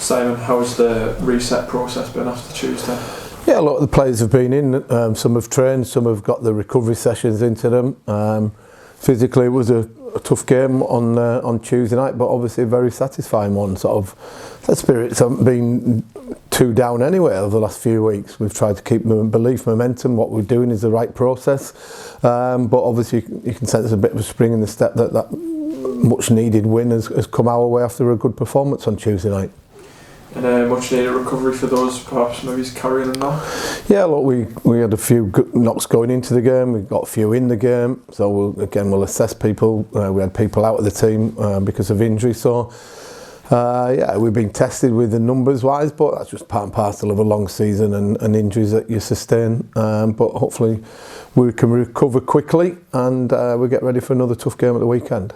Simon, how's the reset process been after Tuesday? Yeah, a lot of the players have been in. Some have trained, some have got the recovery sessions into them. Physically, it was a tough game on Tuesday night, but obviously a very satisfying one. Sort of, the spirits haven't been too down anyway over the last few weeks. We've tried to keep momentum. What we're doing is the right process, but obviously you can sense a bit of a spring in the step that much needed win has come our way after a good performance on Tuesday night. And much needed recovery for those perhaps maybe carrying them now? Yeah, look, we had a few knocks going into the game, we got a few in the game, so we'll assess people. We had people out of the team because of injury, so yeah, we've been tested with the numbers wise, but that's just part and parcel of a long season and injuries that you sustain, but hopefully we can recover quickly and we get ready for another tough game at the weekend.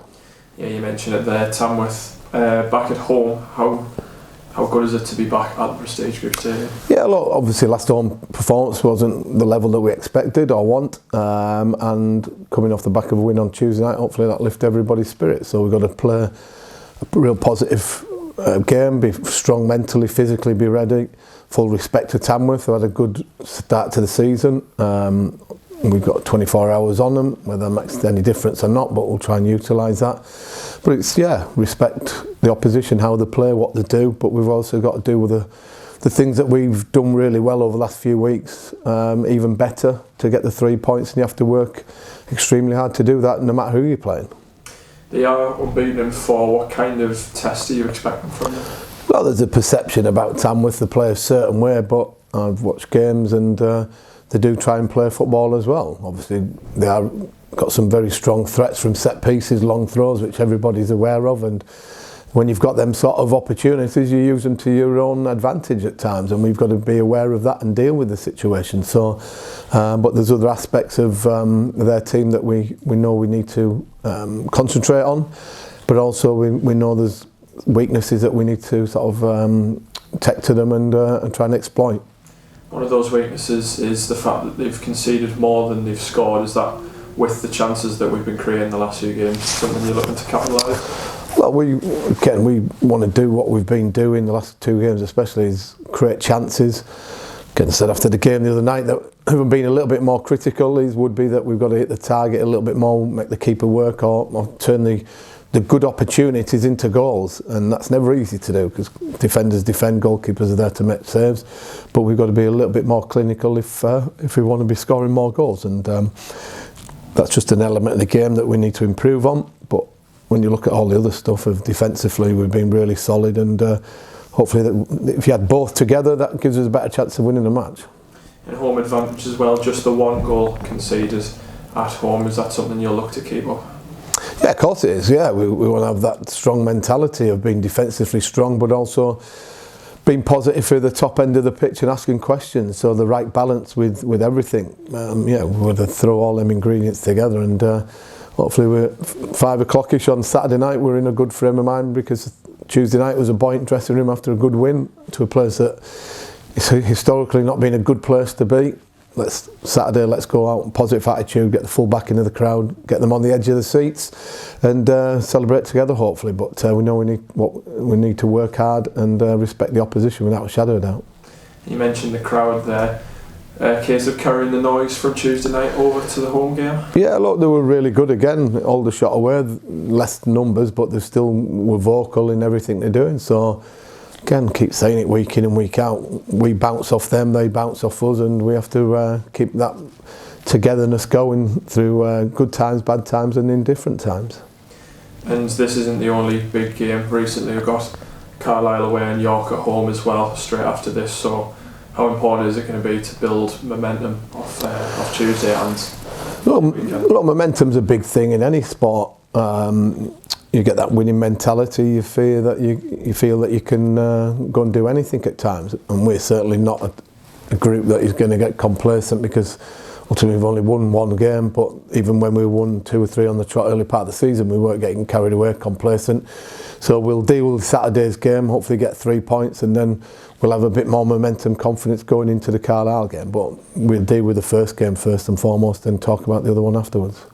Yeah, you mentioned it there, Tamworth back at home. How good is it to be back at the Prestige Group Stadium? Yeah, look, obviously last home performance wasn't the level that we expected or want, and coming off the back of a win on Tuesday night, hopefully that lifts everybody's spirits. So we've got to play a real positive game, be strong mentally, physically, be ready. Full respect to Tamworth, who had a good start to the season. We've got 24 hours on them, whether that makes any difference or not, but we'll try and utilise that. But it's, yeah, respect the opposition, how they play, what they do, but we've also got to do with the things that we've done really well over the last few weeks, even better to get the 3 points, and you have to work extremely hard to do that no matter who you're playing. They are unbeaten in 4. What kind of test are you expecting from them? Well, there's a perception about Tamworth, they play a certain way, but I've watched games and they do try and play football as well. Obviously, they are got some very strong threats from set pieces, long throws, which everybody's aware of, and when you've got them sort of opportunities, you use them to your own advantage at times, and we've got to be aware of that and deal with the situation. So, but there's other aspects of their team that we know we need to concentrate on, but also we know there's weaknesses that we need to sort of take to them and try and exploit. One of those weaknesses is the fact that they've conceded more than they've scored. Is that, with the chances that we've been creating the last few games, something you're looking to capitalise? Well, we want to do what we've been doing the last 2 games, especially is create chances. Getting said after the game the other night that having been a little bit more critical would be that we've got to hit the target a little bit more, make the keeper work, or turn the good opportunities into goals, and that's never easy to do because defenders defend, goalkeepers are there to make saves, but we've got to be a little bit more clinical if we want to be scoring more goals, and that's just an element of the game that we need to improve on. But when you look at all the other stuff of defensively, we've been really solid, and hopefully that if you had both together, that gives us a better chance of winning the match. And home advantage as well, just the 1 goal conceded at home, is that something you'll look to keep up? Yeah, of course it is. Yeah, we want to have that strong mentality of being defensively strong, but also being positive for the top end of the pitch and asking questions. So the right balance with everything. Yeah, we're to throw all them ingredients together, and hopefully we're 5 o'clock-ish on Saturday night. We're in a good frame of mind because Tuesday night was a buoyant dressing room after a good win to a place that is historically not been a good place to be. Saturday, let's go out, positive attitude, get the full backing of the crowd, get them on the edge of the seats, and celebrate together, hopefully. But we know we need to work hard and respect the opposition without a shadow of doubt. You mentioned the crowd there. Case of carrying the noise from Tuesday night over to the home game? Yeah, look, they were really good again. All the shot away, less numbers, but they still were vocal in everything they're doing. So. Again, keep saying it week in and week out. We bounce off them, they bounce off us, and we have to keep that togetherness going through good times, bad times, and indifferent times. And this isn't the only big game. Recently we've got Carlisle away and York at home as well, straight after this. So how important is it going to be to build momentum off Tuesday and Look, momentum's a big thing in any sport. You get that winning mentality. You feel that you can go and do anything at times, and we're certainly not a group that is going to get complacent because ultimately we've only won 1 game. But even when we won 2 or 3 on the trot early part of the season, we weren't getting carried away, complacent. So we'll deal with Saturday's game, hopefully get 3 points, and then we'll have a bit more momentum, confidence going into the Carlisle game. But we'll deal with the first game first and foremost, and talk about the other one afterwards.